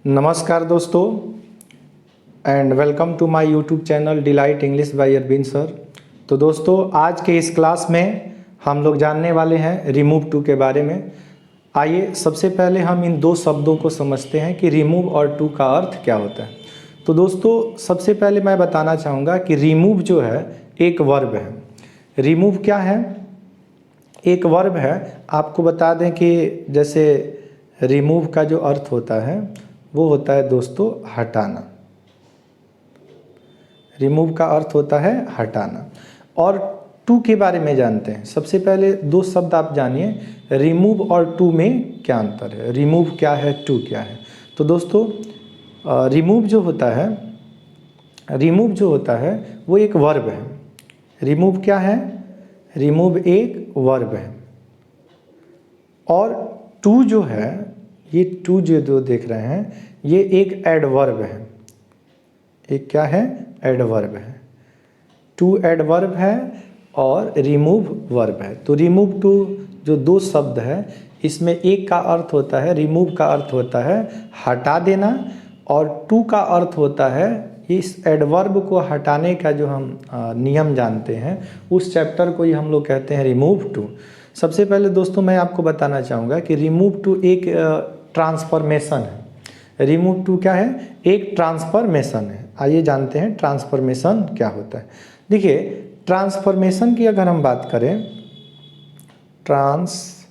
नमस्कार दोस्तों and welcome to my YouTube channel delight English by Arvind sir. तो दोस्तों आज के इस क्लास में हम लोग जानने वाले हैं रिमूव टू के बारे में। आइए सबसे पहले हम इन दो शब्दों को समझते हैं कि रिमूव और टू का अर्थ क्या होता है। तो दोस्तों सबसे पहले मैं बताना चाहूँगा कि रिमूव जो है एक वर्ब है। रिमूव क्या है? एक वर्ब है। आपको बता दें कि जैसे रिमूव का जो अर्थ होता है वो होता है दोस्तों हटाना। रिमूव का अर्थ होता है हटाना। और टू के बारे में जानते हैं। सबसे पहले दो शब्द आप जानिए, रिमूव और टू में क्या अंतर है, रिमूव क्या है, टू क्या है। तो दोस्तों रिमूव जो होता है वो एक वर्ब है। रिमूव क्या है? रिमूव एक वर्ब है। और टू जो है, ये टू जो देख रहे हैं ये एक एडवर्ब है। एक क्या है? एडवर्ब है। टू एडवर्ब है और रिमूव वर्ब है। तो रिमूव टू जो दो शब्द है इसमें एक का अर्थ होता है, रिमूव का अर्थ होता है हटा देना, और टू का अर्थ होता है इस एडवर्ब को हटाने का जो हम नियम जानते हैं उस चैप्टर को ही हम लोग कहते हैं रिमूव टू। सबसे पहले दोस्तों मैं आपको बताना चाहूँगा कि रिमूव टू एक ट्रांसफॉर्मेशन है। रिमूव टू क्या है? एक ट्रांसफॉर्मेशन है। आइए जानते हैं ट्रांसफॉर्मेशन क्या होता है। देखिए ट्रांसफॉर्मेशन की अगर हम बात करें, ट्रांसफॉर्मेशन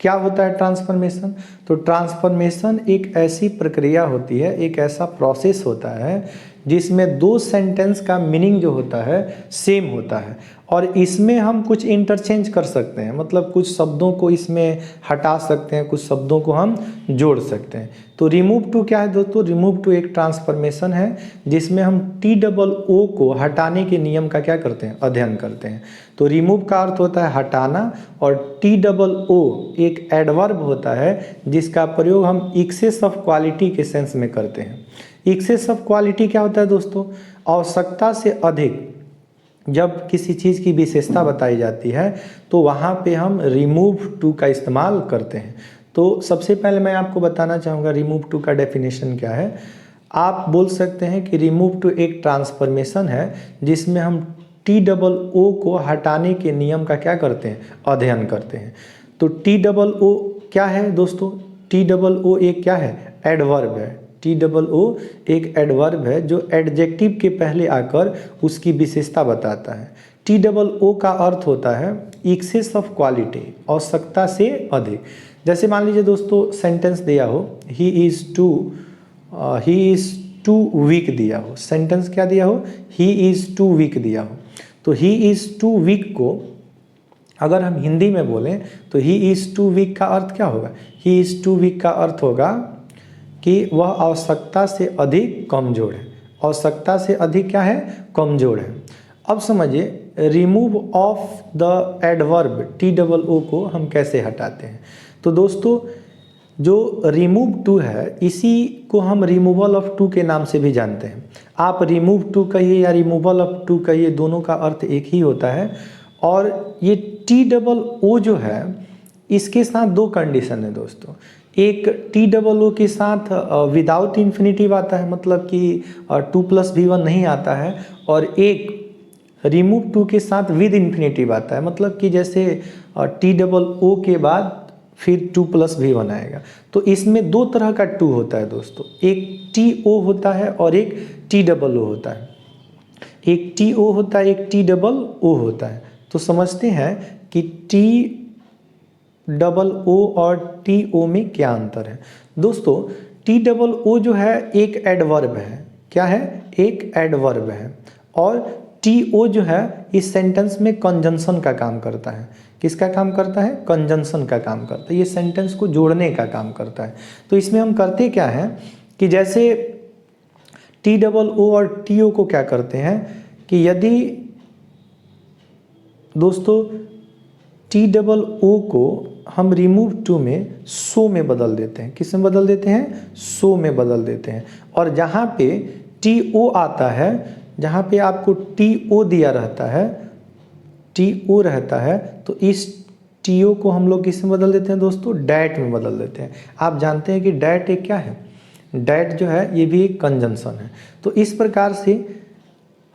क्या होता है? ट्रांसफॉर्मेशन, तो ट्रांसफॉर्मेशन एक ऐसी प्रक्रिया होती है, एक ऐसा प्रोसेस होता है जिसमें दो सेंटेंस का मीनिंग जो होता है सेम होता है, और इसमें हम कुछ इंटरचेंज कर सकते हैं। मतलब कुछ शब्दों को इसमें हटा सकते हैं, कुछ शब्दों को हम जोड़ सकते हैं। तो रिमूव टू क्या है दोस्तों? रिमूव टू एक ट्रांसफॉर्मेशन है जिसमें हम TOO को हटाने के नियम का क्या करते हैं? अध्ययन करते हैं। तो रिमूव का अर्थ होता है हटाना, और TOO एक एडवर्ब होता है जिसका प्रयोग हम एक्सेस ऑफ क्वालिटी के सेंस में करते हैं। एक्सेस ऑफ क्वालिटी क्या होता है दोस्तों? आवश्यकता से अधिक जब किसी चीज़ की विशेषता बताई जाती है तो वहाँ पे हम रिमूव टू का इस्तेमाल करते हैं। तो सबसे पहले मैं आपको बताना चाहूँगा रिमूव टू का डेफिनेशन क्या है। आप बोल सकते हैं कि रिमूव टू एक ट्रांसफॉर्मेशन है जिसमें हम TOO को हटाने के नियम का क्या करते हैं? अध्ययन करते हैं। तो TOO क्या है दोस्तों? TOO एक क्या है? एडवर्ब है। TOO एक एडवर्ब है जो एडजेक्टिव के पहले आकर उसकी विशेषता बताता है। TOO का अर्थ होता है एक्सेस ऑफ क्वालिटी, आवश्यकता से अधिक। जैसे मान लीजिए दोस्तों सेंटेंस दिया हो ही इज़ टू वीक दिया हो। सेंटेंस क्या दिया हो? ही इज़ टू वीक दिया हो। तो ही इज़ टू वीक को अगर हम हिंदी में बोलें तो ही इज़ टू वीक का अर्थ क्या होगा? ही इज़ टू वीक का अर्थ होगा कि वह आवश्यकता से अधिक कमज़ोर है। आवश्यकता से अधिक क्या है? कमज़ोर है। अब समझिए remove of the adverb TOO को हम कैसे हटाते हैं। तो दोस्तों जो रिमूव टू है इसी को हम रिमूवल ऑफ टू के नाम से भी जानते हैं। आप रिमूव टू कहिए या रिमूवल ऑफ टू कहिए, दोनों का अर्थ एक ही होता है। और ये TOO जो है इसके साथ दो कंडीशन है दोस्तों। एक TOO के साथ विदाउट इन्फिनेटिव आता है, मतलब कि 2+V1 नहीं आता है, और एक रिमूव टू के साथ विद इन्फिनेटिव आता है, मतलब कि जैसे TOO के बाद फिर 2+V1 आएगा। तो इसमें दो तरह का टू होता है दोस्तों, एक TO होता है और एक TOO होता है। एक TO होता है, एक TOO होता है। तो समझते हैं कि TOO और TO में क्या अंतर है। दोस्तों TOO जो है एक एडवर्ब है। क्या है? एक एडवर्ब है। और TO जो है इस सेंटेंस में कंजंक्शन का काम करता है। किसका काम करता है? कंजंक्शन का काम करता है। ये सेंटेंस को जोड़ने का काम करता है। तो इसमें हम करते क्या हैं कि जैसे TOO और TO को क्या करते हैं कि यदि दोस्तों TOO को हम रिमूव टू में सो में बदल देते हैं। किस में बदल देते हैं? सो में बदल देते हैं। और जहाँ पे TO आता है, जहाँ पे आपको TO दिया रहता है, TO रहता है, तो इस टीओ को हम लोग किस में बदल देते हैं दोस्तों, डैट में बदल देते हैं। आप जानते हैं कि डैट एक क्या है, डैट जो है ये भी एक कंजंक्शन है। तो इस प्रकार से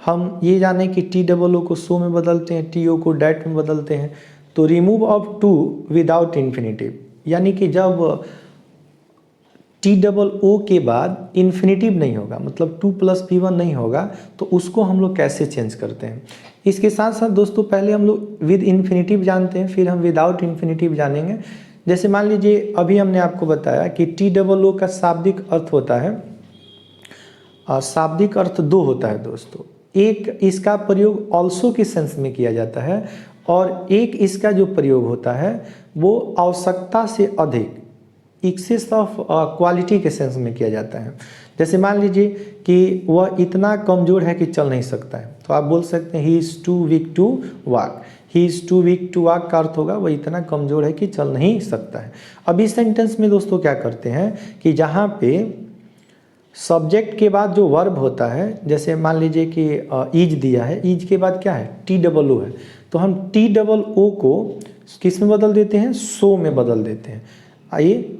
हम ये जाने कि टी डबल ओ को सो में बदलते हैं, टी ओ को डैट में बदलते हैं। तो remove of to without infinitive, यानी कि जब टी डबल ओ के बाद इन्फिनेटिव नहीं होगा, मतलब 2 + v1 नहीं होगा, तो उसको हम लोग कैसे चेंज करते हैं। इसके साथ साथ दोस्तों पहले हम लोग विद इन्फिनेटिव जानते हैं, फिर हम विदाउट इन्फिनेटिव जानेंगे। जैसे मान लीजिए अभी हमने आपको बताया कि टी डबल ओ का शाब्दिक अर्थ होता है, शाब्दिक अर्थ 2 होता है दोस्तों। एक इसका प्रयोग ऑल्सो के सेंस में किया जाता है, और एक इसका जो प्रयोग होता है वो आवश्यकता से अधिक, एक्सेस ऑफ क्वालिटी के सेंस में किया जाता है। जैसे मान लीजिए कि वह इतना कमज़ोर है कि चल नहीं सकता है, तो आप बोल सकते हैं he is too weak to walk. He is too weak to walk का अर्थ होगा वह इतना कमज़ोर है कि चल नहीं सकता है। अब इस सेंटेंस में दोस्तों क्या करते हैं कि जहाँ पे सब्जेक्ट के बाद जो वर्ब होता है, जैसे मान लीजिए कि ईज दिया है, ईज के बाद क्या है, टी डबल ओ है, तो हम टी डबल ओ को किस में बदल देते हैं, सो में बदल देते हैं। आइए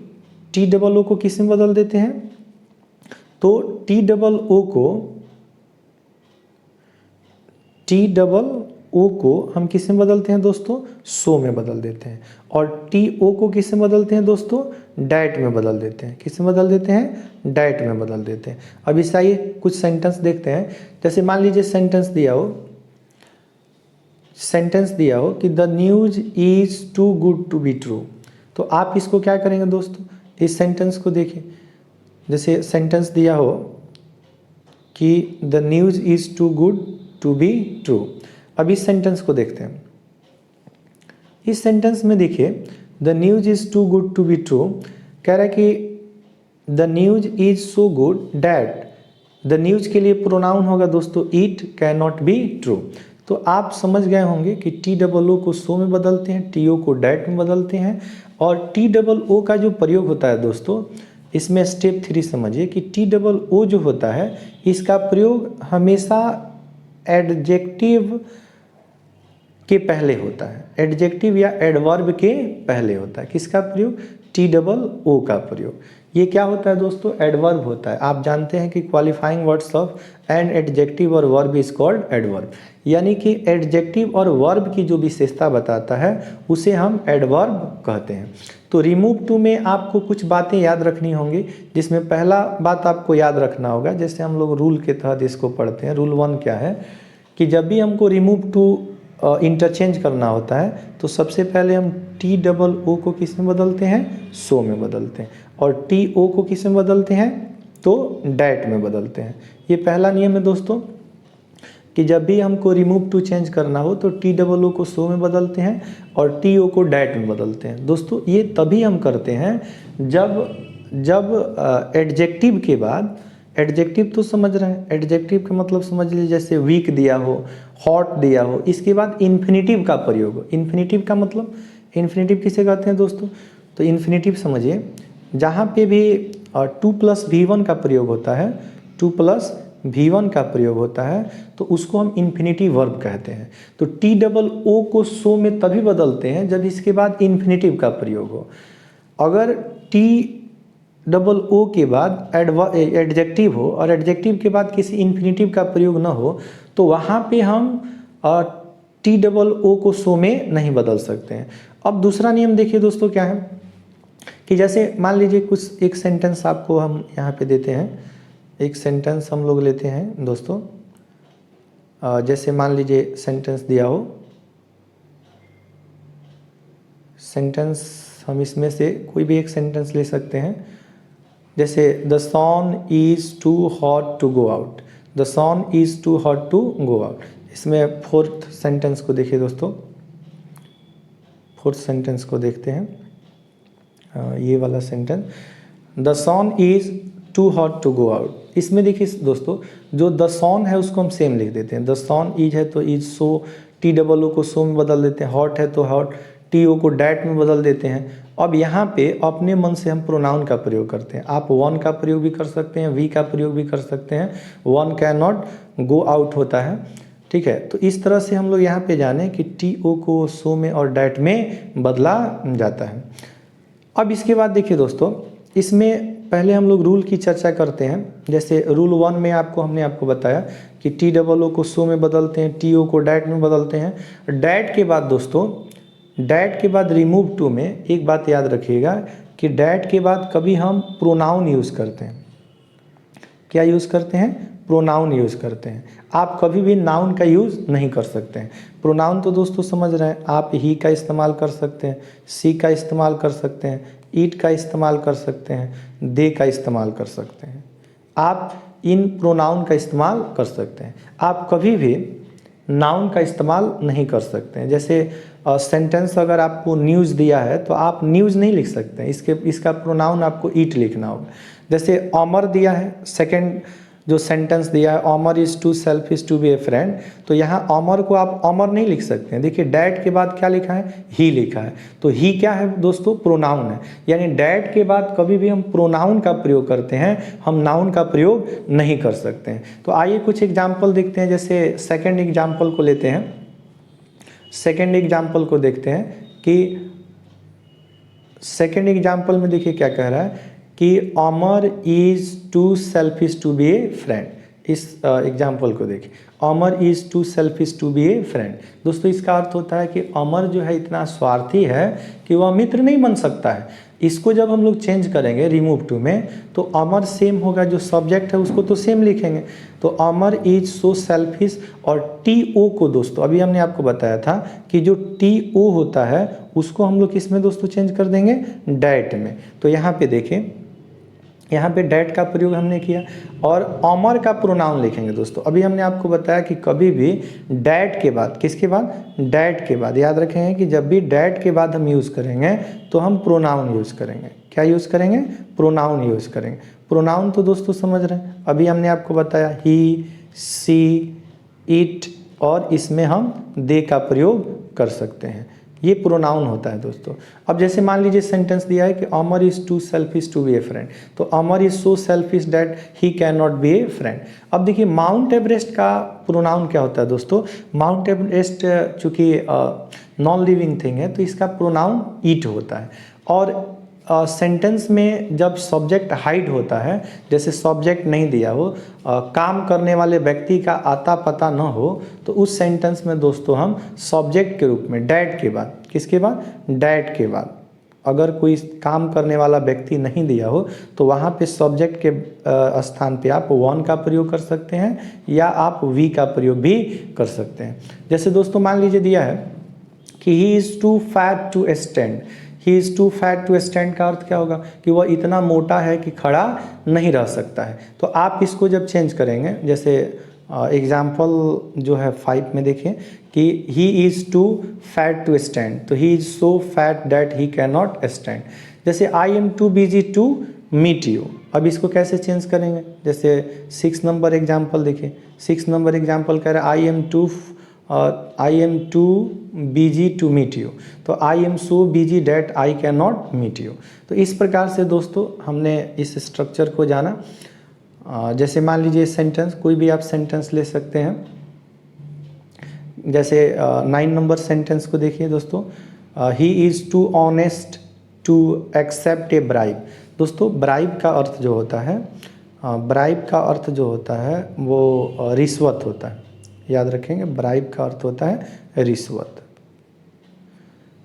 टी डबल ओ को किस में बदल देते हैं, तो टी डबल ओ को हम किस में बदलते हैं दोस्तों, सो में बदल देते हैं। और टी ओ को किस में बदलते हैं दोस्तों, डैट में बदल देते हैं। किस में बदल देते हैं, डैट में बदल देते हैं। अब इसका ये कुछ सेंटेंस देखते हैं। जैसे मान लीजिए सेंटेंस दिया हो कि the news is too good to be true, तो आप इसको क्या करेंगे दोस्तों, इस सेंटेंस को देखिए। जैसे सेंटेंस दिया हो कि the news is too good to be true. अब इस सेंटेंस को देखते हैं। इस सेंटेंस में देखिए the news is too good to be true, कह रहा है कि the news is so good that, the news के लिए प्रोनाउन होगा दोस्तों it can not be true. तो आप समझ गए होंगे कि टी डबल ओ को सो में बदलते हैं, टी ओ को डैट में बदलते हैं। और टी डबल ओ का जो प्रयोग होता है दोस्तों, इसमें स्टेप 3 समझिए कि टी डबल ओ जो होता है इसका प्रयोग हमेशा एडजेक्टिव के पहले होता है, एडजेक्टिव या एडवर्ब के पहले होता है। किसका प्रयोग, टी डबल ओ का प्रयोग। ये क्या होता है दोस्तों, एडवर्ब होता है। आप जानते हैं कि qualifying words of an adjective और वर्ब इज कॉल्ड एडवर्ब, यानी कि एडजेक्टिव और वर्ब की जो विशेषता बताता है उसे हम एडवर्ब कहते हैं। तो रिमूव टू में आपको कुछ बातें याद रखनी होंगी, जिसमें पहला बात आपको याद रखना होगा, जैसे हम लोग रूल के तहत इसको पढ़ते हैं। रूल 1 क्या है कि जब भी हमको रिमूव टू इंटरचेंज करना होता है तो सबसे पहले हम टी डबल ओ को किस में बदलते हैं, सो में बदलते हैं, और टी ओ को किस में बदलते हैं, तो डैट में बदलते हैं। ये पहला नियम है दोस्तों कि जब भी हमको रिमूव टू चेंज करना हो तो टी डबल ओ को सो में बदलते हैं और टी ओ को डैट में बदलते हैं। दोस्तों ये तभी हम करते हैं जब एडजेक्टिव के बाद, एडजेक्टिव तो समझ रहे हैं, एडजेक्टिव का मतलब समझ लीजिए जैसे वीक दिया हो, हॉट दिया हो, इसके बाद इन्फिनेटिव का प्रयोग हो। इन्फिनेटिव का मतलब, इन्फिनेटिव किसे कहते हैं दोस्तों, तो इन्फिनेटिव समझिए जहाँ पे भी 2 + v1 का प्रयोग होता है, 2 + v1 का प्रयोग होता है तो उसको हम इन्फिनेटिव वर्ब कहते हैं। तो टी डबल ओ को सो में तभी बदलते हैं जब इसके बाद इन्फिनेटिव का प्रयोग हो। अगर टी डबल ओ के बाद एडजेक्टिव हो और एडजेक्टिव के बाद किसी इन्फिनेटिव का प्रयोग न हो तो वहाँ पे हम टी डबल ओ को सो में नहीं बदल सकते हैं। अब दूसरा नियम देखिए दोस्तों क्या है कि जैसे मान लीजिए कुछ एक सेंटेंस आपको हम यहाँ पे देते हैं, एक सेंटेंस हम लोग लेते हैं दोस्तों। जैसे मान लीजिए सेंटेंस दिया हो, सेंटेंस हम इसमें से कोई भी एक सेंटेंस ले सकते हैं। जैसे the sun is too hot to go out, the sun is too hot to go out. इसमें 4th सेंटेंस को देखिए दोस्तों, 4th सेंटेंस को देखते हैं। ये वाला sentence, the sun is too hot to go out. इसमें देखिए दोस्तों जो द सन है उसको हम सेम लिख देते हैं। द सन इज है तो is so, T double O को सो में बदल देते हैं, हॉट है तो हॉट, टी ओ को डैट में बदल देते हैं। अब यहाँ पे अपने मन से हम प्रोनाउन का प्रयोग करते हैं। आप वन का प्रयोग भी कर सकते हैं, वी का प्रयोग भी कर सकते हैं। One can not go out होता है, ठीक है। तो इस तरह से हम लोग यहाँ पे जाने कि टी ओ को सो में और डैट में बदला जाता है। अब इसके बाद देखिए दोस्तों, इसमें पहले हम लोग रूल की चर्चा करते हैं। जैसे रूल 1 में हमने आपको बताया कि टी डबल ओ को सो में बदलते हैं, टी ओ को डैट में बदलते हैं। डैट के बाद दोस्तों, डैट के बाद रिमूव टू में एक बात याद रखिएगा कि डैट के बाद कभी हम प्रोनाउन यूज़ करते हैं। क्या यूज़ करते हैं? प्रोनाउन यूज़ करते हैं। आप कभी भी नाउन का यूज़ नहीं कर सकते हैं। प्रोनाउन तो दोस्तों समझ रहे हैं, आप ही का इस्तेमाल कर सकते हैं, सी का इस्तेमाल कर सकते हैं, ईट का इस्तेमाल कर सकते हैं, दे का इस्तेमाल कर सकते हैं। आप इन प्रोनाउन का इस्तेमाल कर सकते हैं। आप कभी भी नाउन का इस्तेमाल नहीं कर सकते हैं। जैसे सेंटेंस अगर आपको न्यूज़ दिया है तो आप न्यूज़ नहीं लिख सकते हैं, इसका प्रोनाउन आपको ईट लिखना होगा। जैसे अमर दिया है, सेकंड जो सेंटेंस दिया है, Amar is too selfish to be a friend, तो यहाँ अमर को आप अमर नहीं लिख सकते हैं। देखिए डैट के बाद क्या लिखा है? ही लिखा है। तो ही क्या है दोस्तों? प्रोनाउन है। यानी डैट के बाद कभी भी हम प्रोनाउन का प्रयोग करते हैं, हम नाउन का प्रयोग नहीं कर सकते हैं। तो आइए कुछ एग्जाम्पल देखते हैं। जैसे सेकेंड एग्जाम्पल को लेते हैं। सेकेंड एग्जाम्पल को देखते हैं कि सेकेंड एग्जाम्पल में देखिए क्या कह रहा है कि Amar is too selfish to be a friend. इस एग्जाम्पल को देखिए, Amar is too selfish to be a friend. दोस्तों इसका अर्थ होता है कि अमर जो है इतना स्वार्थी है कि वह मित्र नहीं बन सकता है। इसको जब हम लोग चेंज करेंगे रिमूव टू में, तो अमर सेम होगा, जो सब्जेक्ट है उसको तो सेम लिखेंगे। तो अमर इज सो सेल्फिश, और टी ओ को दोस्तों अभी हमने आपको बताया था कि जो टी ओ होता है उसको हम लोग किस में दोस्तों चेंज कर देंगे? डैट में। तो यहाँ पे देखें, यहाँ पे डैट का प्रयोग हमने किया और अमर का प्रोनाउन लिखेंगे दोस्तों। अभी हमने आपको बताया कि कभी भी डैट के बाद, किसके बाद? डैट के बाद। याद रखेंगे कि जब भी डैट के बाद हम यूज़ करेंगे तो हम प्रोनाउन यूज़ करेंगे। क्या यूज़ करेंगे? प्रोनाउन यूज़ करेंगे। प्रोनाउन तो दोस्तों समझ रहे हैं, अभी हमने आपको बताया ही, सी, इट, और इसमें हम दे का प्रयोग कर सकते हैं। ये प्रोनाउन होता है दोस्तों। अब जैसे मान लीजिए सेंटेंस दिया है कि Amar is too selfish to be a friend, तो Amar is so selfish that he can not be a friend. अब देखिए माउंट एवरेस्ट का प्रोनाउन क्या होता है दोस्तों? माउंट एवरेस्ट चूँकि नॉन लिविंग थिंग है तो इसका प्रोनाउन ईट होता है। और सेंटेंस में जब सब्जेक्ट हाइड होता है, जैसे सब्जेक्ट नहीं दिया हो, काम करने वाले व्यक्ति का आता पता न हो, तो उस सेंटेंस में दोस्तों हम सब्जेक्ट के रूप में डैट के बाद, किसके बाद? डैट के बाद अगर कोई काम करने वाला व्यक्ति नहीं दिया हो तो वहाँ पे सब्जेक्ट के स्थान पे आप वन का प्रयोग कर सकते हैं या आप वी का प्रयोग भी कर सकते हैं। जैसे दोस्तों मान लीजिए दिया है कि he is too fat to stand. He is too fat to stand का अर्थ क्या होगा? कि वह इतना मोटा है कि खड़ा नहीं रह सकता है। तो आप इसको जब चेंज करेंगे, जैसे एग्जाम्पल जो है 5 में देखिए कि he is too fat to stand, तो he is so fat that he can not stand. जैसे I am too busy to meet you, अब इसको कैसे चेंज करेंगे? जैसे 6 नंबर एग्जाम्पल देखिए, 6 नंबर एग्जाम्पल कह रहा है I am too busy to meet you, तो I am so busy that I can not meet you. तो इस प्रकार से दोस्तों हमने इस स्ट्रक्चर को जाना। जैसे मान लीजिए सेंटेंस, कोई भी आप सेंटेंस ले सकते हैं। जैसे 9 नंबर सेंटेंस को देखिए दोस्तों, he is too honest to accept a bribe. दोस्तों ब्राइब का अर्थ जो होता है, ब्राइब का अर्थ जो होता है वो रिश्वत होता है। याद रखेंगे, ब्राइब का अर्थ होता है रिश्वत।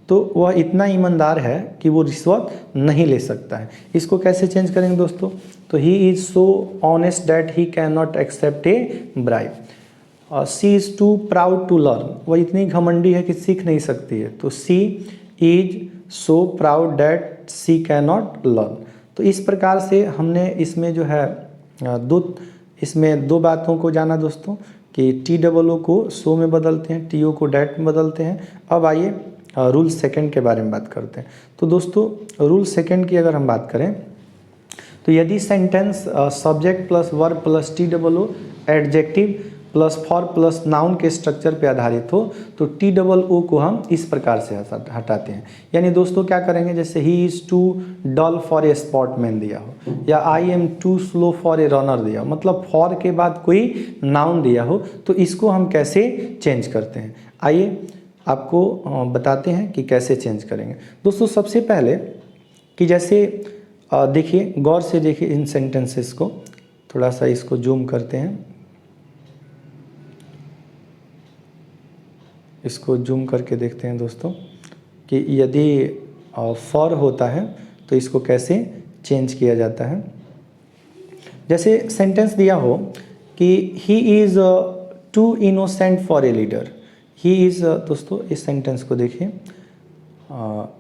तो वह इतना ईमानदार है कि वो रिश्वत नहीं ले सकता है। इसको कैसे चेंज करेंगे दोस्तों? तो he is so honest that he can not accept a bribe. She is too proud to learn, वह इतनी घमंडी है कि सीख नहीं सकती है, तो she is so proud that she can not learn. तो इस प्रकार से हमने इसमें जो है इसमें दो बातों को जाना दोस्तों कि टी डबल ओ को सो में बदलते हैं, टी ओ को डैट में बदलते हैं। अब आइए रूल सेकंड के बारे में बात करते हैं। तो दोस्तों रूल सेकंड की अगर हम बात करें तो यदि sentence subject plus verb plus T double O adjective plus for plus noun के स्ट्रक्चर पे आधारित हो तो टी डबल ओ को हम इस प्रकार से हटाते हैं। यानी दोस्तों क्या करेंगे, जैसे he is too dull for a sportsman दिया हो या I am too slow for a runner दिया हो, मतलब फॉर के बाद कोई नाउन दिया हो तो इसको हम कैसे चेंज करते हैं, आइए आपको बताते हैं कि कैसे चेंज करेंगे। दोस्तों सबसे पहले कि जैसे देखिए, गौर से देखिए इन सेंटेंसेस को, थोड़ा सा इसको जूम करते हैं, इसको जूम करके देखते हैं दोस्तों कि यदि फॉर होता है तो इसको कैसे चेंज किया जाता है। जैसे सेंटेंस दिया हो कि he is too innocent for a leader, he is, दोस्तों इस सेंटेंस को देखिए,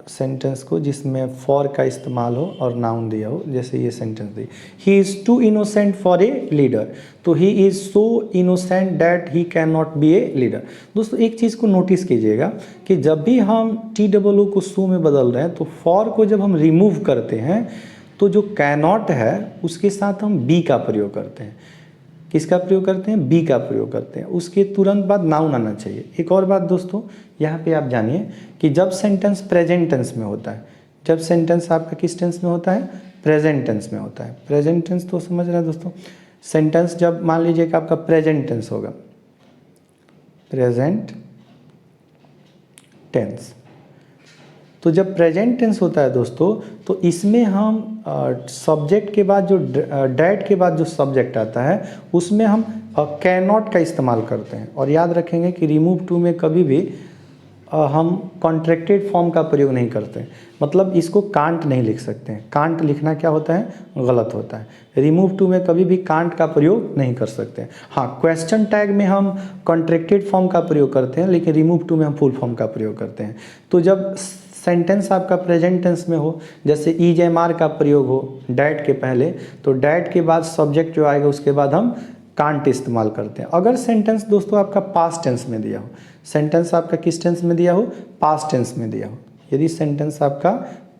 सेंटेंस को जिसमें फॉर का इस्तेमाल हो और नाउन दिया हो, जैसे ये सेंटेंस दी, he is too innocent for a leader, तो he is so innocent that he can not be a leader. दोस्तों एक चीज़ को नोटिस कीजिएगा कि जब भी हम टी डबल ओ को सो में बदल रहे हैं तो फॉर को जब हम रिमूव करते हैं तो जो कैन नॉट है उसके साथ हम बी का प्रयोग करते हैं। किसका प्रयोग करते हैं, बी का प्रयोग करते हैं, उसके तुरंत बाद नाउन आना चाहिए। एक और बात दोस्तों यहाँ पे आप जानिए कि जब सेंटेंस प्रेजेंट टेंस में होता है, जब सेंटेंस आपका किस टेंस में होता है, प्रेजेंट टेंस में होता है। प्रेजेंट टेंस तो समझ रहे हैं दोस्तों, सेंटेंस जब मान लीजिए कि आपका प्रेजेंट टेंस होगा, प्रेजेंट टेंस, तो जब प्रेजेंट टेंस होता है दोस्तों तो इसमें हम सब्जेक्ट के बाद जो डैट के बाद जो सब्जेक्ट आता है उसमें हम कैन नॉट का इस्तेमाल करते हैं। और याद रखेंगे कि रिमूव टू में कभी भी हम कॉन्ट्रैक्टेड फॉर्म का प्रयोग नहीं करते, मतलब इसको कांट नहीं लिख सकते हैं। कांट लिखना क्या होता है, गलत होता है। रिमूव टू में कभी भी कांट का प्रयोग नहीं कर सकते। हाँ, क्वेश्चन टैग में हम कॉन्ट्रैक्टेड फॉर्म का प्रयोग करते हैं, लेकिन रिमूव टू में हम फुल फॉर्म का प्रयोग करते हैं। तो जब सेंटेंस आपका प्रेजेंट टेंस में हो, जैसे ईज एम आर का प्रयोग हो डैट के पहले, तो डैट के बाद सब्जेक्ट जो आएगा उसके बाद हम कांट इस्तेमाल करते हैं। अगर सेंटेंस दोस्तों आपका पास्ट टेंस में दिया हो, सेंटेंस आपका किस टेंस में दिया हो, पास्ट टेंस में दिया हो, यदि सेंटेंस आपका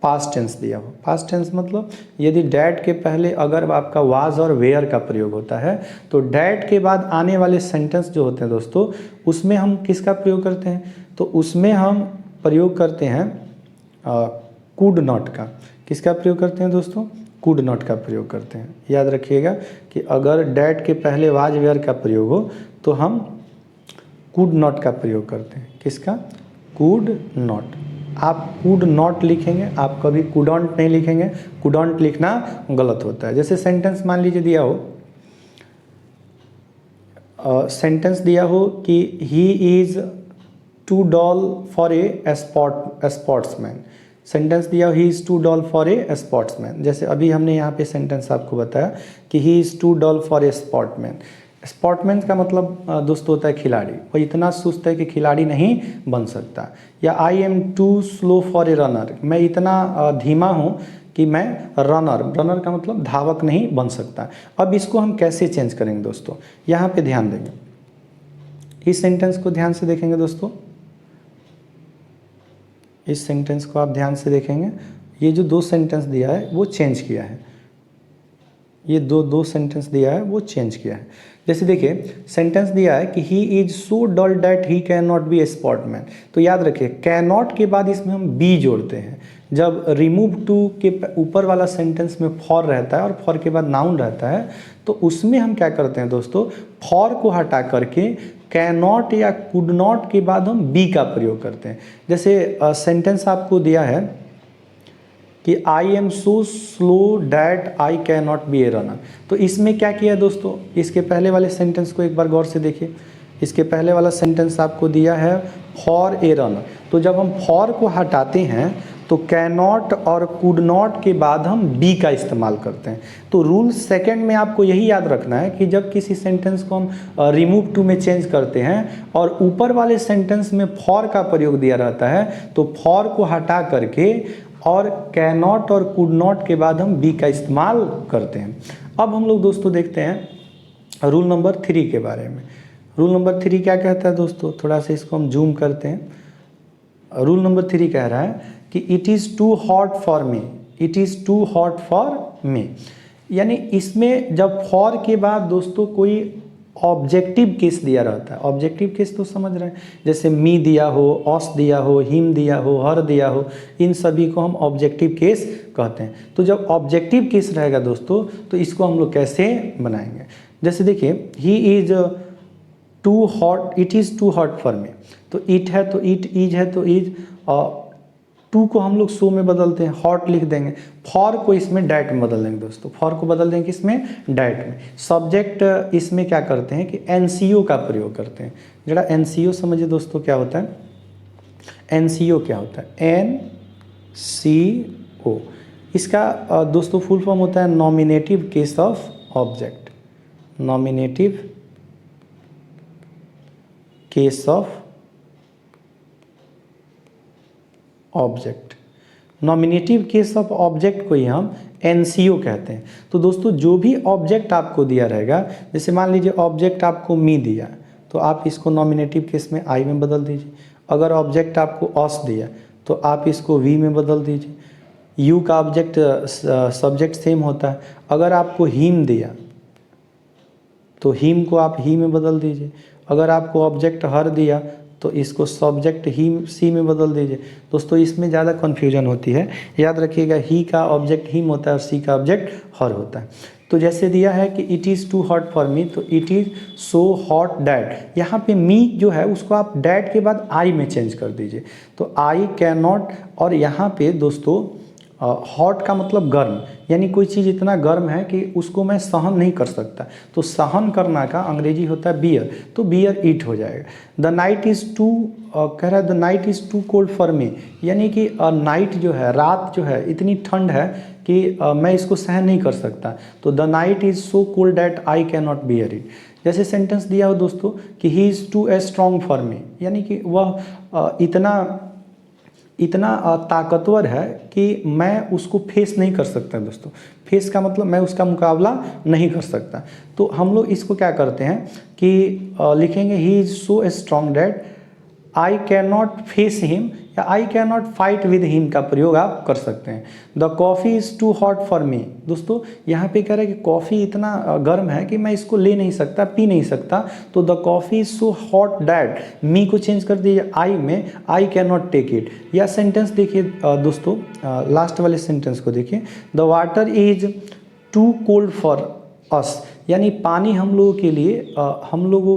पास्ट टेंस दिया हो, पास्ट टेंस मतलब यदि डैट के पहले अगर आपका वाज और वेयर का प्रयोग होता है तो डैट के बाद आने वाले सेंटेंस जो होते हैं दोस्तों उसमें हम किसका प्रयोग करते हैं, तो उसमें हम प्रयोग करते हैं कुड नॉट का। किसका प्रयोग करते हैं दोस्तों, कुड नॉट का प्रयोग करते हैं। याद रखिएगा कि अगर डैट के पहले वाज वेयर का प्रयोग हो तो हम कुड नॉट का प्रयोग करते हैं। किसका, कुड नॉट। आप कुड नॉट लिखेंगे, आप कभी कुडॉन्ट नहीं लिखेंगे, कुडॉन्ट लिखना गलत होता है। जैसे सेंटेंस मान लीजिए दिया हो, सेंटेंस दिया हो कि he is too dull for a sportsman, sentence दिया he is too dull for a sportsman. जैसे अभी हमने यहाँ पे सेंटेंस आपको बताया कि he is too dull for a sportsman. Sportsman का मतलब दोस्तों होता है खिलाड़ी, वो इतना सुस्त है कि खिलाड़ी नहीं बन सकता। या I am too slow for a runner, मैं इतना धीमा हूँ कि मैं रनर, रनर का मतलब धावक नहीं बन सकता। अब इसको हम कैसे चेंज करेंगे दोस्तों, यहाँ पे ध्यान देंगे, इस सेंटेंस को ध्यान से देखेंगे दोस्तों, इस सेंटेंस को आप ध्यान से देखेंगे, ये जो दो सेंटेंस दिया है वो चेंज किया है, ये दो सेंटेंस दिया है वो चेंज किया है। जैसे देखिए सेंटेंस दिया है कि he is so dull that he can not be a sportsman, तो याद रखिए कैन नॉट के बाद इसमें हम बी जोड़ते हैं। जब रिमूव टू के ऊपर वाला सेंटेंस में फॉर रहता है और फॉर के बाद नाउन रहता है तो उसमें हम क्या करते हैं दोस्तों, फॉर को हटा करके कैन नॉट या कुड नॉट के बाद हम बी का प्रयोग करते हैं। जैसे सेंटेंस आपको दिया है कि आई am so slow that I can not be a runner, तो इसमें क्या किया दोस्तों, इसके पहले वाले सेंटेंस को एक बार गौर से देखिए। इसके पहले वाला सेंटेंस आपको दिया है फॉर ए रनर, तो जब हम फॉर को हटाते हैं तो कैन नॉट और कुड नॉट के बाद हम बी का इस्तेमाल करते हैं। तो रूल सेकंड में आपको यही याद रखना है कि जब किसी सेंटेंस को हम रिमूव टू में चेंज करते हैं और ऊपर वाले सेंटेंस में फॉर का प्रयोग दिया रहता है तो फॉर को हटा करके और कैन नॉट और कुड नॉट के बाद हम बी का इस्तेमाल करते हैं। अब हम लोग दोस्तों देखते हैं रूल नंबर 3 के बारे में। रूल नंबर 3 क्या कहता है दोस्तों, थोड़ा सा इसको हम जूम करते हैं। रूल नंबर 3 कह रहा है कि it is too hot for me, it is too hot for me, यानी इसमें जब फॉर के बाद दोस्तों कोई ऑब्जेक्टिव केस दिया रहता है। ऑब्जेक्टिव केस तो समझ रहे हैं, जैसे मी दिया हो, ऑस दिया हो, हिम दिया हो, हर दिया हो, इन सभी को हम ऑब्जेक्टिव केस कहते हैं। तो जब ऑब्जेक्टिव केस रहेगा दोस्तों तो इसको हम लोग कैसे बनाएंगे, जैसे देखिए he is too hot, it is too hot for me, तो इट है तो इट, इज है तो इज, और टू को हम लोग सो में बदलते हैं, हॉट लिख देंगे। फॉर को इसमें डैट में बदल देंगे दोस्तों, फॉर को बदल देंगे किसमें, डैट में। सब्जेक्ट इसमें क्या करते हैं कि एनसीओ का प्रयोग करते हैं। जरा एनसीओ समझिए दोस्तों क्या होता है। एनसीओ क्या होता है, एनसीओ, इसका दोस्तों फुल फॉर्म होता है nominative case of object. Nominative case of object, nominative case of object को ही हम एनसीओ कहते हैं। तो दोस्तों जो भी ऑब्जेक्ट आपको दिया रहेगा, जैसे मान लीजिए ऑब्जेक्ट आपको मी दिया, तो आप इसको नॉमिनेटिव केस में आई में बदल दीजिए। अगर ऑब्जेक्ट आपको ऑस दिया तो आप इसको वी में बदल दीजिए। यू का ऑब्जेक्ट सब्जेक्ट सेम होता है। अगर आपको हिम दिया तो हिम को आप ही में बदल दीजिए। अगर आपको ऑब्जेक्ट हर दिया तो इसको सब्जेक्ट ही सी में बदल दीजिए। दोस्तों इसमें ज़्यादा कन्फ्यूजन होती है, याद रखिएगा ही का ऑब्जेक्ट हिम होता है और सी का ऑब्जेक्ट हर होता है। तो जैसे दिया है कि it is too hot for me, तो it is so hot that, यहाँ पे मी जो है उसको आप डैट के बाद आई में चेंज कर दीजिए, तो आई कैन नॉट। और यहाँ पे दोस्तों हॉट का मतलब गर्म, यानी कोई चीज़ इतना गर्म है कि उसको मैं सहन नहीं कर सकता, तो सहन करना का अंग्रेजी होता है बियर, तो बियर ईट हो जाएगा। द नाइट इज़ टू, कह रहा है the night is too cold for me, यानी कि नाइट जो है, रात जो है इतनी ठंड है कि मैं इसको सहन नहीं कर सकता, तो the night is so cold that I can not bear it. जैसे सेंटेंस दिया हो दोस्तों कि he is too strong for me, यानी कि वह इतना ताकतवर है कि मैं उसको फेस नहीं कर सकता दोस्तों। फेस का मतलब मैं उसका मुकाबला नहीं कर सकता। तो हम लोग इसको क्या करते हैं कि लिखेंगे he is so strong that I can not face him, या I can not fight with him का प्रयोग आप कर सकते हैं। The coffee is too hot for me, दोस्तों यहाँ पे कह रहा है कि कॉफ़ी इतना गर्म है कि मैं इसको ले नहीं सकता, पी नहीं सकता, तो the coffee is so hot that, me को चेंज कर दीजिए आई में, I can not take it. या सेंटेंस देखिए दोस्तों, लास्ट वाले सेंटेंस को देखिए, the water is too cold for us, यानी पानी हम लोगों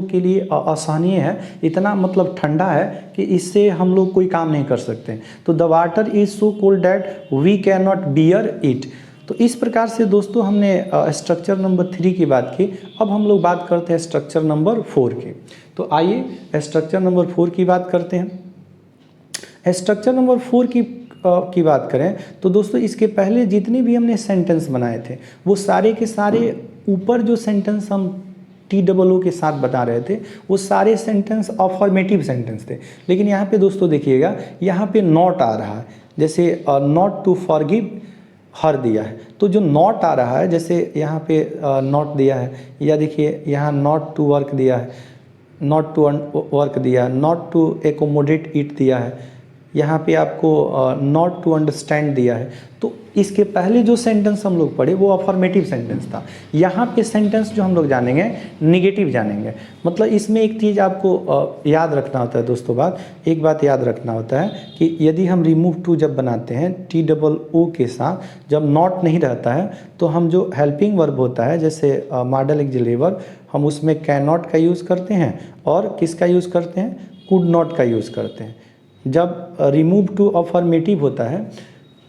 के लिए असहनीय है, इतना मतलब ठंडा है कि इससे हम लोग कोई काम नहीं कर सकते। तो the water is so cold that we can not bear it. तो इस प्रकार से दोस्तों हमने स्ट्रक्चर नंबर 3 की बात की। अब हम लोग बात करते हैं स्ट्रक्चर नंबर 4 की। तो आइए स्ट्रक्चर नंबर 4 की बात करते हैं। स्ट्रक्चर नंबर 4 की बात करें तो दोस्तों इसके पहले जितने भी हमने सेंटेंस बनाए थे वो सारे के सारे, ऊपर जो सेंटेंस हम TOO के साथ बता रहे थे वो सारे सेंटेंस अफर्मेटिव सेंटेंस थे। लेकिन यहाँ पे दोस्तों देखिएगा, यहाँ पे नॉट आ रहा है, जैसे नॉट टू फॉरगिव हर दिया है, तो जो नॉट आ रहा है, जैसे यहाँ पे नॉट दिया है, या देखिए यहाँ नॉट टू वर्क दिया है, नॉट टू वर्क दिया है, नॉट टू एकोमोडेट इट दिया है, यहाँ पे आपको नॉट टू अंडरस्टैंड दिया है। तो इसके पहले जो सेंटेंस हम लोग पढ़े वो अफर्मेटिव सेंटेंस था। यहाँ पे सेंटेंस जो हम लोग जानेंगे निगेटिव जानेंगे। मतलब इसमें एक चीज़ आपको याद रखना होता है दोस्तों, एक बात याद रखना होता है कि यदि हम रिमूव टू जब बनाते हैं TOO के साथ, जब नॉट नहीं रहता है तो हम जो हेल्पिंग वर्ब होता है, जैसे मॉडल ऑक्सिलरी वर्ब, हम उसमें कैन नॉट का यूज़ करते हैं और किसका यूज़ करते हैं, कुड नॉट का यूज़ करते हैं। जब रिमूव टू अफर्मेटिव होता है,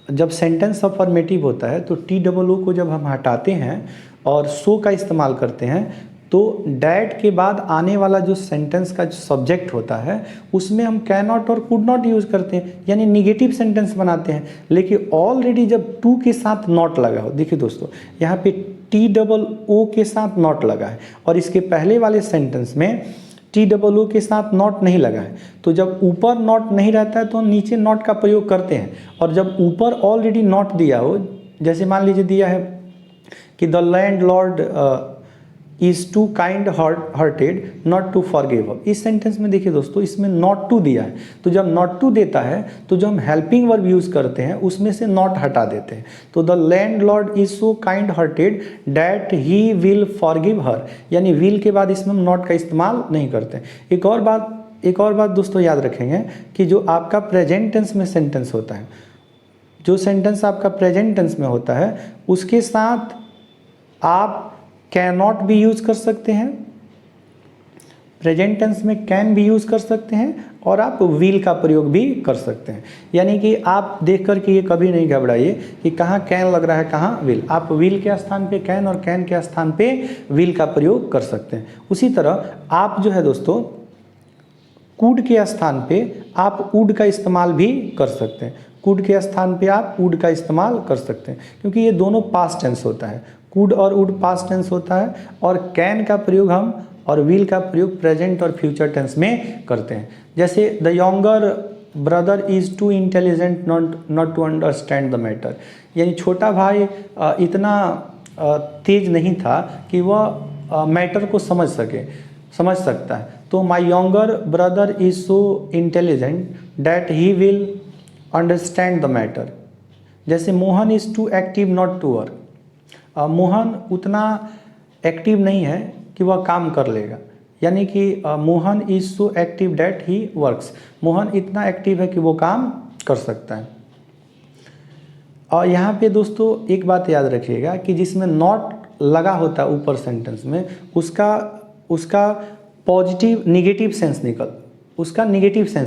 जब सेंटेंस अफर्मेटिव होता है तो TOO को जब हम हटाते हैं और सो का इस्तेमाल करते हैं तो डैट के बाद आने वाला जो सेंटेंस का जो सब्जेक्ट होता है उसमें हम कैन नॉट और कुड नॉट यूज़ करते हैं, यानी निगेटिव सेंटेंस बनाते हैं। लेकिन ऑलरेडी जब टू के साथ नॉट लगा हो, देखिए दोस्तों यहाँ पे TOO के साथ नॉट लगा है और इसके पहले वाले सेंटेंस में TOO के साथ नॉट नहीं लगा है, तो जब ऊपर नॉट नहीं रहता है तो नीचे नॉट का प्रयोग करते हैं। और जब ऊपर ऑलरेडी नॉट दिया हो, जैसे मान लीजिए दिया है कि the landlord is too kind hearted not to forgive. इस सेंटेंस में देखिए दोस्तों, इसमें नॉट टू दिया है, तो जब नॉट टू देता है तो जो हम हेल्पिंग वर्ब यूज करते हैं उसमें से नॉट हटा देते हैं। तो the landlord is so kind hearted that he will forgive हर, यानी विल के बाद इसमें हम नॉट का इस्तेमाल नहीं करते। एक और बात दोस्तों याद रखेंगे कि जो आपका प्रेजेंट टेंस में सेंटेंस होता है, जो सेंटेंस आपका प्रेजेंट टेंस में होता है उसके साथ आप कैन नॉट भी यूज कर सकते हैं, प्रेजेंट टेंस में कैन भी यूज कर सकते हैं, और आप विल का प्रयोग भी कर सकते हैं। यानी कि आप देख कर के ये कभी नहीं घबराइए कि कहाँ कैन लग रहा है कहाँ विल, आप विल के स्थान पे कैन और कैन के स्थान पे विल का प्रयोग कर सकते हैं। उसी तरह आप जो है दोस्तों कुड के स्थान पे आप वुड का इस्तेमाल भी कर सकते हैं, कुड के स्थान पे आप वुड का इस्तेमाल कर सकते हैं, क्योंकि ये दोनों पास्ट टेंस होता है, कुड और वुड पास्ट टेंस होता है, और कैन का प्रयोग हम और विल का प्रयोग प्रेजेंट और फ्यूचर टेंस में करते हैं। जैसे the younger brother is too intelligent not to understand the matter, यानी छोटा भाई इतना तेज नहीं था कि वह मैटर को समझ सकता है। तो my younger brother is so intelligent that he will understand the matter. जैसे Mohan is too active not to work, Mohan उतना एक्टिव नहीं है कि वह काम कर लेगा, यानी कि Mohan is so active that he works, Mohan इतना एक्टिव है कि वो काम कर सकता है। और यहाँ पे दोस्तों एक बात याद रखिएगा कि जिसमें नॉट लगा होता है ऊपर सेंटेंस में उसका पॉजिटिव निगेटिव सेंस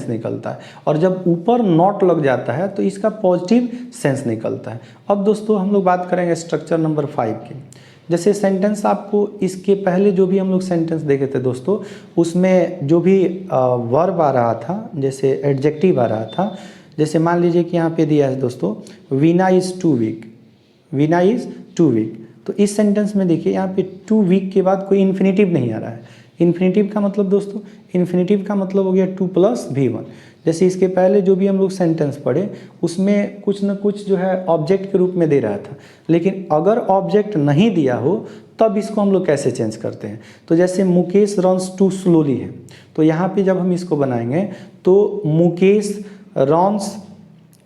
निकलता है, और जब ऊपर नॉट लग जाता है तो इसका पॉजिटिव सेंस निकलता है। अब दोस्तों हम लोग बात करेंगे स्ट्रक्चर नंबर 5 की। जैसे सेंटेंस आपको इसके पहले जो भी हम लोग सेंटेंस देखे थे दोस्तों, उसमें जो भी वर्ब आ रहा था, जैसे एडजेक्टिव आ रहा था, जैसे मान लीजिए कि यहाँ पे दिया है दोस्तों Veena is too weak, Veena is too weak, तो इस सेंटेंस में देखिए यहाँ पे टू वीक के बाद कोई इन्फिनेटिव नहीं आ रहा है। इन्फिनेटिव का मतलब दोस्तों, इन्फिनेटिव का मतलब हो गया 2 + V1। जैसे इसके पहले जो भी हम लोग सेंटेंस पढ़े उसमें कुछ न कुछ जो है ऑब्जेक्ट के रूप में दे रहा था, लेकिन अगर ऑब्जेक्ट नहीं दिया हो तब इसको हम लोग कैसे चेंज करते हैं। तो जैसे मुकेश रन्स टू स्लोली है, तो यहाँ पे जब हम इसको बनाएंगे तो Mukesh runs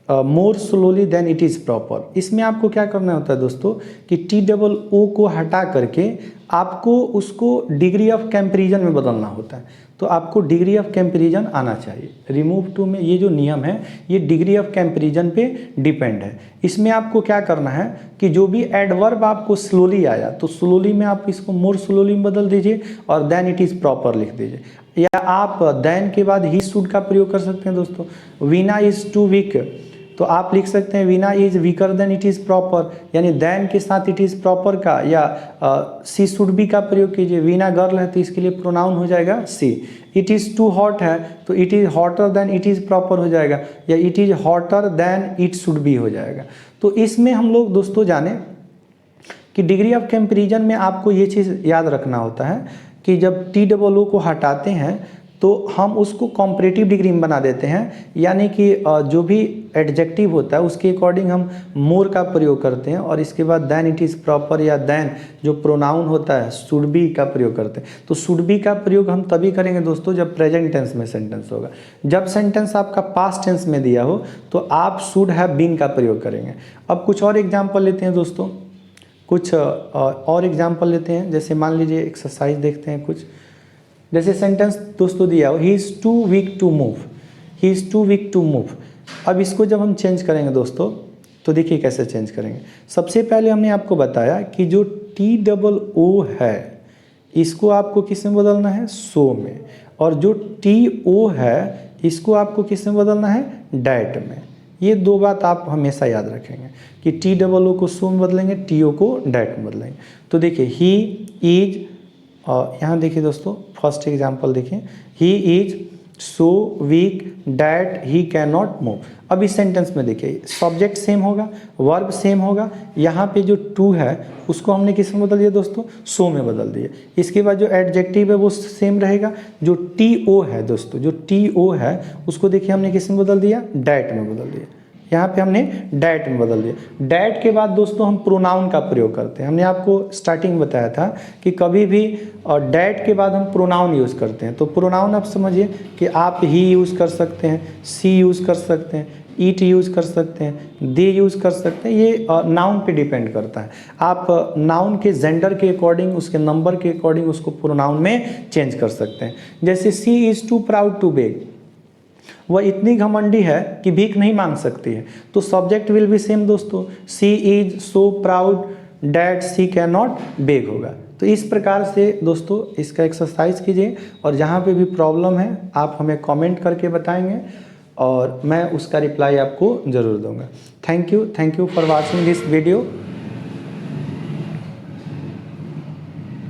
more slowly then it is proper. इसमें आपको क्या करना होता है दोस्तों कि TOO को हटा करके आपको उसको डिग्री ऑफ कंपैरिजन में बदलना होता है। तो आपको डिग्री ऑफ कंपैरिजन आना चाहिए। रिमूव टू में ये जो नियम है ये डिग्री ऑफ कंपैरिजन पे डिपेंड है। इसमें आपको क्या करना है कि जो भी एडवर्ब आपको स्लोली आया तो स्लोली में आप इसको मोर स्लोली में बदल दीजिए और देन इट इज़ प्रॉपर लिख दीजिए, या आप देन के बाद ही शुड का प्रयोग कर सकते हैं दोस्तों। वीना इज़ टू वीक, तो आप लिख सकते हैं Veena is weaker then it is proper, यानी देन के साथ इट इज़ प्रॉपर का या सी शुड बी का प्रयोग कीजिए। वीना गर्ल है तो इसके लिए प्रोनाउन हो जाएगा सी। इट इज़ टू हॉट है तो it is hotter then it is proper हो जाएगा, या it is hotter then it should be हो जाएगा। तो इसमें हम लोग दोस्तों जाने कि डिग्री ऑफ कंपैरिजन में आपको ये चीज़ याद रखना होता है कि जब TOO को हटाते हैं तो हम उसको कॉम्परेटिव डिग्री में बना देते हैं, यानी कि जो भी एडजेक्टिव होता है उसके अकॉर्डिंग हम मोर का प्रयोग करते हैं, और इसके बाद देन इट इज़ प्रॉपर या देन जो प्रोनाउन होता है शुड बी का प्रयोग करते हैं। तो शुड बी का प्रयोग हम तभी करेंगे दोस्तों जब प्रेजेंट टेंस में सेंटेंस होगा। जब सेंटेंस आपका पास्ट टेंस में दिया हो तो आप शुड हैव बीन का प्रयोग करेंगे। अब कुछ और एग्जाम्पल लेते हैं दोस्तों, कुछ और एग्जाम्पल लेते हैं। जैसे मान लीजिए एक्सरसाइज देखते हैं कुछ। जैसे सेंटेंस दोस्तों दिया हो he is too weak to move, he is too weak to move. अब इसको जब हम चेंज करेंगे दोस्तों तो देखिए कैसे चेंज करेंगे। सबसे पहले हमने आपको बताया कि जो TOO है इसको आपको किस में बदलना है, सो में, और जो TO है इसको आपको किस में बदलना है, डैट में। ये दो बात आप हमेशा याद रखेंगे कि TOO को सो में बदलेंगे, TO को डैट में बदलेंगे। तो देखिए ही इज, और यहाँ देखिए दोस्तों फर्स्ट एग्जांपल देखिए, he is so weak that he can not move. अब इस सेंटेंस में देखिए सब्जेक्ट सेम होगा, वर्ब सेम होगा, यहाँ पे जो टू है उसको हमने किस में बदल दिया दोस्तों, सो में बदल दिया। इसके बाद जो एडजेक्टिव है वो सेम रहेगा, जो TO है दोस्तों, जो TO है उसको देखिए हमने किस में बदल दिया, डैट में बदल दिया। यहाँ पे हमने डैट में बदल दिया। डैट के बाद दोस्तों हम प्रोनाउन का प्रयोग करते हैं। हमने आपको स्टार्टिंग बताया था कि कभी भी डैट के बाद हम प्रोनाउन यूज़ करते हैं। तो प्रोनाउन आप समझिए कि आप ही यूज़ कर सकते हैं, सी यूज़ कर सकते हैं, ईट यूज़ कर सकते हैं, दे यूज़ कर सकते हैं। ये नाउन पे डिपेंड करता है। आप नाउन के जेंडर के अकॉर्डिंग, उसके नंबर के अकॉर्डिंग उसको प्रोनाउन में चेंज कर सकते हैं। जैसे she is too proud to beg, वह इतनी घमंडी है कि भीख नहीं मांग सकती है। तो सब्जेक्ट विल बी सेम दोस्तों, she is so proud that she can not beg होगा। तो इस प्रकार से दोस्तों इसका एक्सरसाइज कीजिए, और जहाँ पे भी प्रॉब्लम है आप हमें कमेंट करके बताएंगे और मैं उसका रिप्लाई आपको ज़रूर दूंगा। Thank you for watching this video.